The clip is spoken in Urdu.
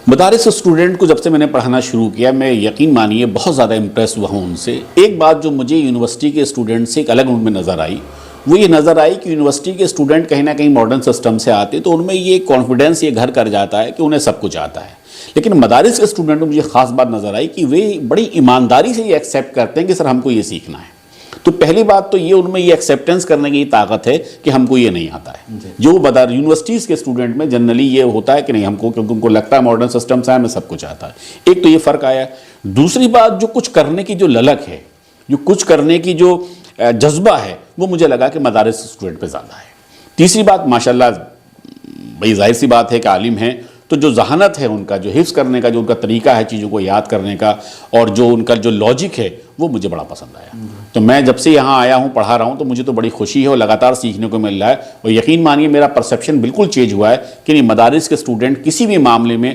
مدارس اسٹوڈنٹ کو جب سے میں نے پڑھانا شروع کیا میں یقین مانیے بہت زیادہ امپریس ہوا ہوں ان سے. ایک بات جو مجھے یونیورسٹی کے اسٹوڈنٹ سے ایک الگ ان میں نظر آئی وہ یہ نظر آئی کہ یونیورسٹی کے اسٹوڈنٹ کہیں نہ کہیں ماڈرن سسٹم سے آتے تو ان میں یہ کانفیڈنس یہ گھر کر جاتا ہے کہ انہیں سب کچھ آتا ہے. لیکن مدارس کے اسٹوڈنٹ میں مجھے خاص بات نظر آئی کہ وہ بڑی ایمانداری سے یہ ایکسیپٹ کرتے ہیں کہ سر ہم کو یہ سیکھنا ہے. تو پہلی بات تو یہ ان میں یہ ایکسیپٹنس کرنے کی طاقت ہے کہ ہم کو یہ نہیں آتا ہے. جو یونیورسٹیز کے اسٹوڈنٹ میں جنرلی یہ ہوتا ہے کہ نہیں ہم کو کیونکہ ان کو لگتا ہے ماڈرن سسٹم سے ہمیں سب کچھ آتا ہے. ایک تو یہ فرق آیا. دوسری بات جو کچھ کرنے کی جو للک ہے جو کچھ کرنے کی جو جذبہ ہے وہ مجھے لگا کہ مدارس اسٹوڈنٹ پہ زیادہ ہے. تیسری بات ماشاءاللہ بھئی ظاہر سی بات ہے کہ عالم ہیں تو جو ذہانت ہے ان کا جو حفظ کرنے کا جو ان کا طریقہ ہے چیزوں کو یاد کرنے کا اور جو ان کا جو لاجک ہے وہ مجھے بڑا پسند آیا. تو میں جب سے یہاں آیا ہوں پڑھا رہا ہوں تو مجھے تو بڑی خوشی ہے اور لگاتار سیکھنے کو مل رہا ہے. اور یقین مانیے میرا پرسیپشن بالکل چینج ہوا ہے کہ نہیں مدارس کے اسٹوڈنٹ کسی بھی معاملے میں